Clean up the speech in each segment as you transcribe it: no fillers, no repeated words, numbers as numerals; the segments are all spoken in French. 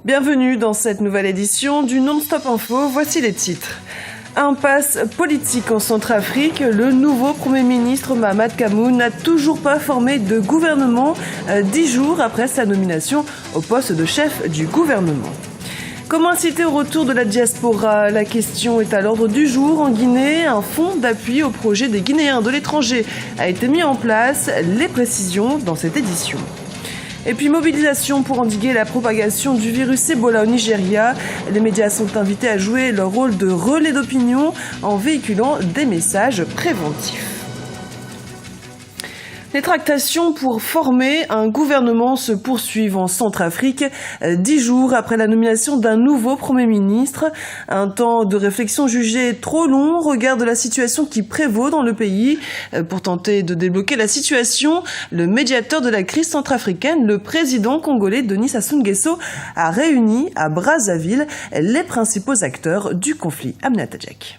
Bienvenue dans cette nouvelle édition du Non-Stop Info, voici les titres. Impasse politique en Centrafrique, le nouveau Premier ministre Mahamat Kamoun n'a toujours pas formé de gouvernement 10 jours après sa nomination au poste de chef du gouvernement. Comment inciter au retour de la diaspora? La question est à l'ordre du jour en Guinée. Un fonds d'appui au projet des Guinéens de l'étranger a été mis en place. Les précisions dans cette édition. Et puis mobilisation pour endiguer la propagation du virus Ebola au Nigeria. Les médias sont invités à jouer leur rôle de relais d'opinion en véhiculant des messages préventifs. Les tractations pour former un gouvernement se poursuivent en Centrafrique 10 jours après la nomination d'un nouveau Premier ministre. Un temps de réflexion jugé trop long au regard de la situation qui prévaut dans le pays. Pour tenter de débloquer la situation, le médiateur de la crise centrafricaine, le président congolais Denis Sassou Nguesso, a réuni à Brazzaville les principaux acteurs du conflit. Aminata Djek.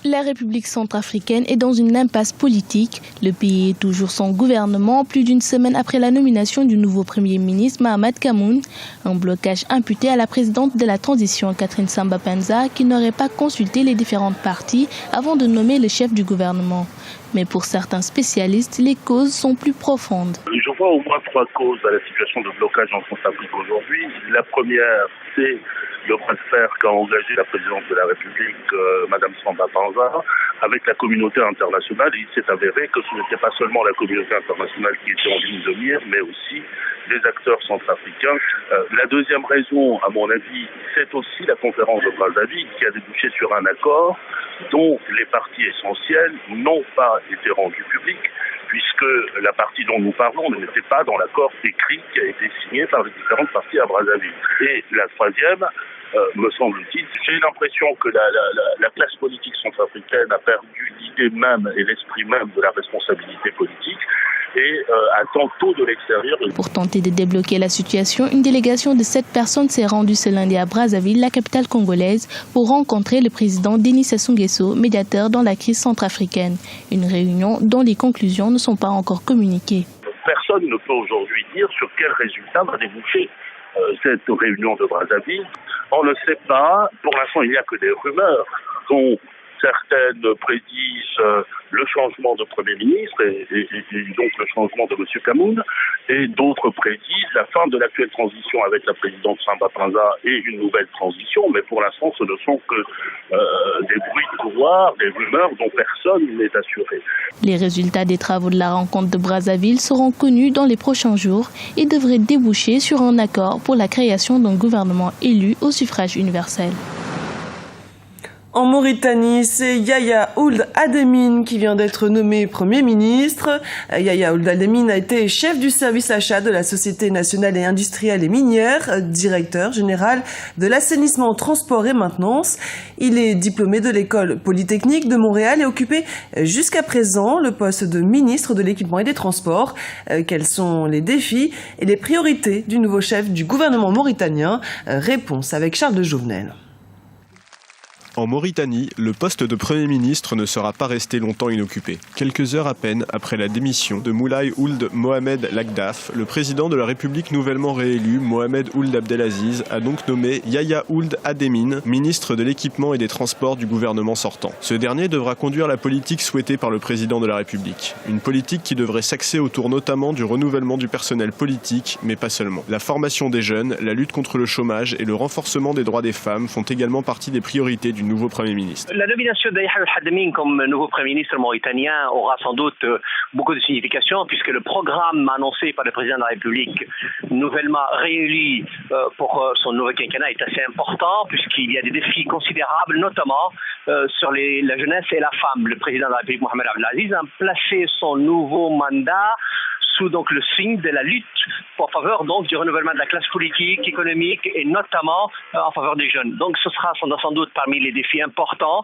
La République centrafricaine est dans une impasse politique. Le pays est toujours sans gouvernement, plus d'une semaine après la nomination du nouveau Premier ministre Mahamat Kamoun. Un blocage imputé à la présidente de la transition, Catherine Samba-Panza, qui n'aurait pas consulté les différentes parties avant de nommer le chef du gouvernement. Mais pour certains spécialistes, les causes sont plus profondes. Je vois au moins 3 causes à la situation de blocage en Centrafrique aujourd'hui. La première, c'est le bras de fer qu'a engagé la présidente de la République, Madame Samba Panza, avec la communauté internationale. Et il s'est avéré que ce n'était pas seulement la communauté internationale qui était en ligne de mire, mais aussi les acteurs centrafricains. La deuxième raison, à mon avis, c'est aussi la conférence de Brazzaville qui a débouché sur un accord dont les parties essentielles n'ont pas été rendues publiques, puisque la partie dont nous parlons n'était pas dans l'accord écrit qui a été signé par les différentes parties à Brazzaville. Et la troisième, me semble-t-il, j'ai l'impression que la classe politique centrafricaine a perdu l'idée même et l'esprit même de la responsabilité politique et attend tout de l'extérieur. Pour tenter de débloquer la situation, une délégation de 7 personnes s'est rendue ce lundi à Brazzaville, la capitale congolaise, pour rencontrer le président Denis Sassou Nguesso, médiateur dans la crise centrafricaine. Une réunion dont les conclusions ne sont pas encore communiquées. Personne ne peut aujourd'hui dire sur quel résultat va déboucher cette réunion de Brazzaville. On ne sait pas. Pour l'instant, il n'y a que des rumeurs dont certaines prédisent le changement de Premier ministre et donc le changement de M. Kamoun, et d'autres prédisent la fin de l'actuelle transition avec la présidente Samba Panza et une nouvelle transition, mais pour l'instant ce ne sont que des bruits de couloir, des rumeurs dont personne n'est assuré. Les résultats des travaux de la rencontre de Brazzaville seront connus dans les prochains jours et devraient déboucher sur un accord pour la création d'un gouvernement élu au suffrage universel. En Mauritanie, c'est Yahya Ould Ademine qui vient d'être nommé Premier ministre. Yahya Ould Ademine a été chef du service achat de la Société nationale et industrielle et minière, directeur général de l'assainissement, transport et maintenance. Il est diplômé de l'école polytechnique de Montréal et occupé jusqu'à présent le poste de ministre de l'équipement et des transports. Quels sont les défis et les priorités du nouveau chef du gouvernement mauritanien? Réponse avec Charles de Jouvenel. En Mauritanie, le poste de Premier ministre ne sera pas resté longtemps inoccupé. Quelques heures à peine après la démission de Moulay Ould Mohamed Lagdaf, le président de la République nouvellement réélu, Mohamed Ould Abdelaziz, a donc nommé Yahya Ould Ademine, ministre de l'équipement et des transports du gouvernement sortant. Ce dernier devra conduire la politique souhaitée par le président de la République. Une politique qui devrait s'axer autour notamment du renouvellement du personnel politique, mais pas seulement. La formation des jeunes, la lutte contre le chômage et le renforcement des droits des femmes font également partie des priorités du nouveau Premier ministre. La nomination de Yahya Ould Ademine comme nouveau Premier ministre mauritanien aura sans doute beaucoup de signification puisque le programme annoncé par le président de la République nouvellement réélu pour son nouveau quinquennat est assez important puisqu'il y a des défis considérables, notamment sur la jeunesse et la femme. Le président de la République, Mohamed Abdelaziz, a placé son nouveau mandat sous donc le signe de la lutte en faveur donc du renouvellement de la classe politique, économique et notamment en faveur des jeunes. Donc ce sera sans doute parmi les défis importants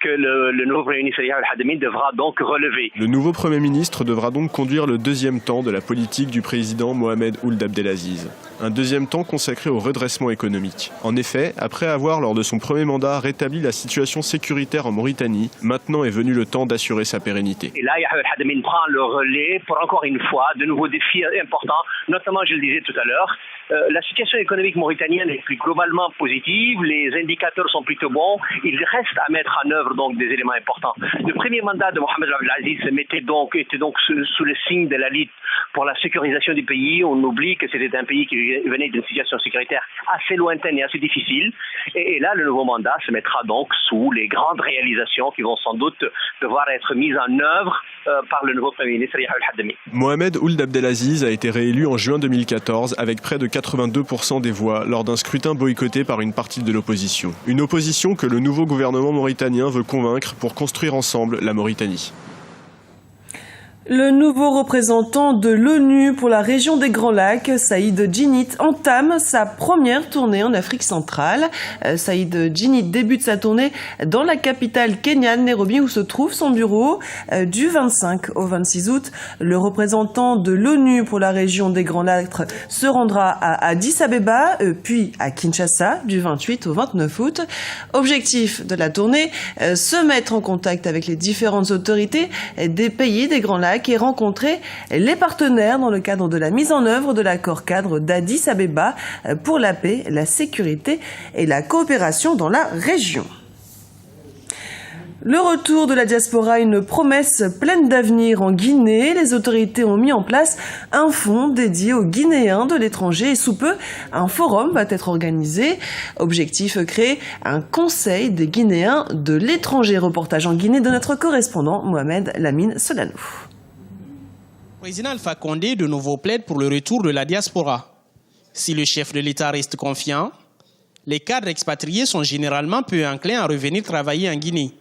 que le nouveau Premier ministre Yahya Al-Hadami devra donc relever. Le nouveau Premier ministre devra donc conduire le deuxième temps de la politique du président Mohamed Ould Abdelaziz. Un deuxième temps consacré au redressement économique. En effet, après avoir, lors de son premier mandat, rétabli la situation sécuritaire en Mauritanie, maintenant est venu le temps d'assurer sa pérennité. Et là, Yahya Al-Hadami prend le relais pour encore une fois de nouveaux défis importants, notamment, je le disais tout à l'heure, la situation économique mauritanienne est plus globalement positive, les indicateurs sont plutôt bons, il reste à mettre en œuvre donc des éléments importants. Le premier mandat de Mohamed Abdelaziz était donc sous le signe de la lutte pour la sécurisation du pays. On oublie que c'était un pays qui venait d'une situation sécuritaire assez lointaine et assez difficile. Et là, le nouveau mandat se mettra donc sous les grandes réalisations qui vont sans doute devoir être mises en œuvre par le nouveau Premier ministre Yahya Al-Hadami. Mohamed Ould Abdelaziz a été réélu en juin 2014 avec près de 82% des voix lors d'un scrutin boycotté par une partie de l'opposition. Une opposition que le nouveau gouvernement mauritanien veut convaincre pour construire ensemble la Mauritanie. Le nouveau représentant de l'ONU pour la région des Grands Lacs, Saïd Djinnit, entame sa première tournée en Afrique centrale. Saïd Djinnit débute sa tournée dans la capitale kenyane, Nairobi, où se trouve son bureau. Du 25 au 26 août, le représentant de l'ONU pour la région des Grands Lacs se rendra à Addis Abeba, puis à Kinshasa, du 28 au 29 août. Objectif de la tournée, se mettre en contact avec les différentes autorités des pays des Grands Lacs et rencontrer les partenaires dans le cadre de la mise en œuvre de l'accord cadre d'Addis Abeba pour la paix, la sécurité et la coopération dans la région. Le retour de la diaspora, une promesse pleine d'avenir en Guinée. Les autorités ont mis en place un fonds dédié aux Guinéens de l'étranger et sous peu, un forum va être organisé. Objectif, créer un conseil des Guinéens de l'étranger. Reportage en Guinée de notre correspondant Mohamed Lamine Solanou. Le président Alpha Condé de nouveau plaide pour le retour de la diaspora. Si le chef de l'État reste confiant, les cadres expatriés sont généralement peu enclins à revenir travailler en Guinée.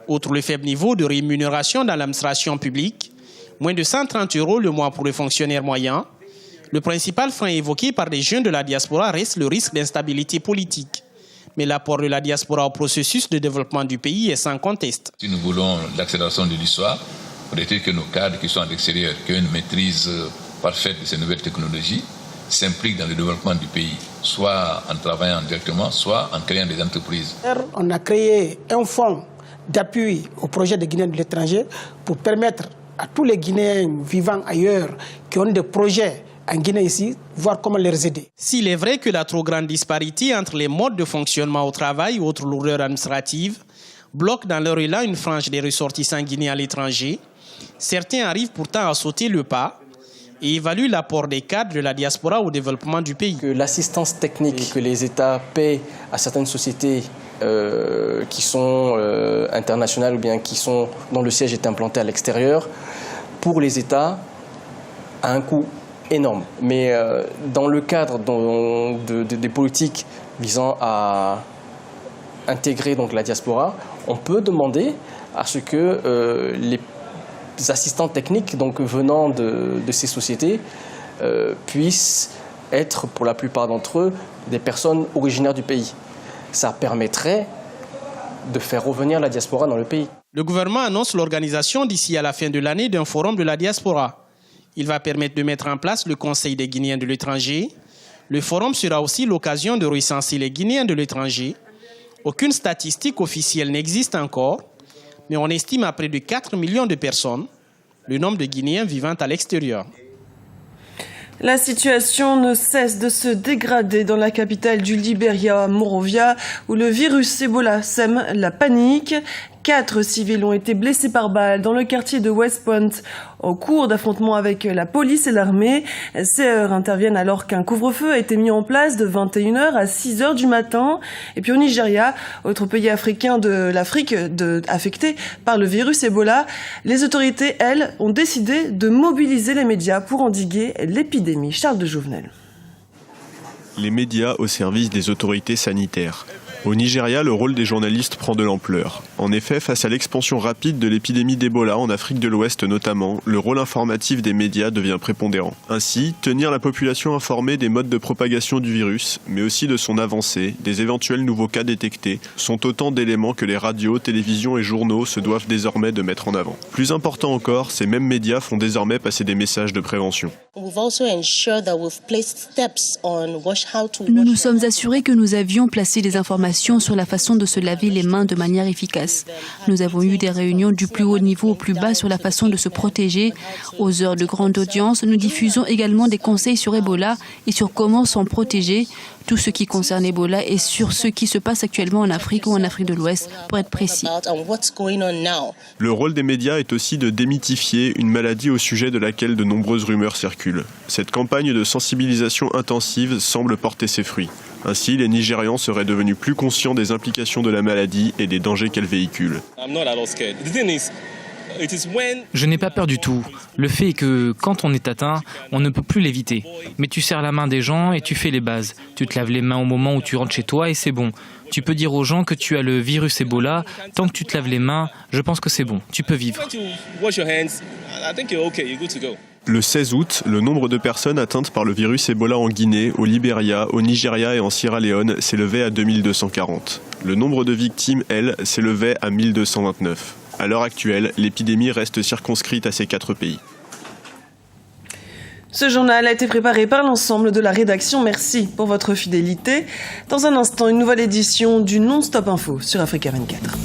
Outre le faible niveau de rémunération dans l'administration publique, moins de 130 € le mois pour les fonctionnaires moyens, le principal frein évoqué par des jeunes de la diaspora reste le risque d'instabilité politique. Mais l'apport de la diaspora au processus de développement du pays est sans conteste. Si nous voulons l'accélération de l'histoire, faudrait-il que nos cadres qui sont à l'extérieur, qui ont une maîtrise parfaite de ces nouvelles technologies, s'impliquent dans le développement du pays, soit en travaillant directement, soit en créant des entreprises. On a créé un fonds d'appui au projet des Guinéens de l'étranger pour permettre à tous les Guinéens vivant ailleurs qui ont des projets en Guinée ici, voir comment les aider. S'il est vrai que la trop grande disparité entre les modes de fonctionnement au travail ou autres lourdeurs administratives bloque dans leur élan une frange des ressortissants guinéens à l'étranger, certains arrivent pourtant à sauter le pas et évaluent l'apport des cadres de la diaspora au développement du pays. Que l'assistance technique que les États paient à certaines sociétés qui sont internationales ou bien dont le siège est implanté à l'extérieur, pour les États, a un coût énorme. Mais dans le cadre des politiques visant à intégrer donc la diaspora, on peut demander à ce que les assistants techniques donc venant de ces sociétés puissent être, pour la plupart d'entre eux, des personnes originaires du pays. Ça permettrait de faire revenir la diaspora dans le pays. Le gouvernement annonce l'organisation d'ici à la fin de l'année d'un forum de la diaspora. Il va permettre de mettre en place le Conseil des Guinéens de l'étranger. Le forum sera aussi l'occasion de recenser les Guinéens de l'étranger. Aucune statistique officielle n'existe encore, mais on estime à près de 4 millions de personnes le nombre de Guinéens vivant à l'extérieur. La situation ne cesse de se dégrader dans la capitale du Libéria, Monrovia, où le virus Ebola sème la panique. 4 civils ont été blessés par balle dans le quartier de West Point au cours d'affrontements avec la police et l'armée. Ces heures interviennent alors qu'un couvre-feu a été mis en place de 21h à 6h du matin. Et puis au Nigeria, autre pays africain de l'Afrique affecté par le virus Ebola, les autorités, elles, ont décidé de mobiliser les médias pour endiguer l'épidémie. Charles de Jouvenel. Les médias au service des autorités sanitaires. Au Nigeria, le rôle des journalistes prend de l'ampleur. En effet, face à l'expansion rapide de l'épidémie d'Ebola en Afrique de l'Ouest notamment, le rôle informatif des médias devient prépondérant. Ainsi, tenir la population informée des modes de propagation du virus, mais aussi de son avancée, des éventuels nouveaux cas détectés, sont autant d'éléments que les radios, télévisions et journaux se doivent désormais de mettre en avant. Plus important encore, ces mêmes médias font désormais passer des messages de prévention. Nous nous sommes assurés que nous avions placé des informations sur la façon de se laver les mains de manière efficace. Nous avons eu des réunions du plus haut niveau au plus bas sur la façon de se protéger. Aux heures de grande audience, nous diffusons également des conseils sur Ebola et sur comment s'en protéger, tout ce qui concerne Ebola et sur ce qui se passe actuellement en Afrique ou en Afrique de l'Ouest, pour être précis. Le rôle des médias est aussi de démythifier une maladie au sujet de laquelle de nombreuses rumeurs circulent. Cette campagne de sensibilisation intensive semble porter ses fruits. Ainsi, les Nigérians seraient devenus plus conscients des implications de la maladie et des dangers qu'elle véhicule. Je n'ai pas peur du tout. Le fait est que quand on est atteint, on ne peut plus l'éviter. Mais tu serres la main des gens et tu fais les bases. Tu te laves les mains au moment où tu rentres chez toi et c'est bon. Tu peux dire aux gens que tu as le virus Ebola. Tant que tu te laves les mains, je pense que c'est bon. Tu peux vivre. Le 16 août, le nombre de personnes atteintes par le virus Ebola en Guinée, au Libéria, au Nigeria et en Sierra Leone s'élevait à 2240. Le nombre de victimes, elle, s'élevait à 1229. À l'heure actuelle, l'épidémie reste circonscrite à ces 4 pays. Ce journal a été préparé par l'ensemble de la rédaction. Merci pour votre fidélité. Dans un instant, une nouvelle édition du Non-Stop Info sur Africa 24.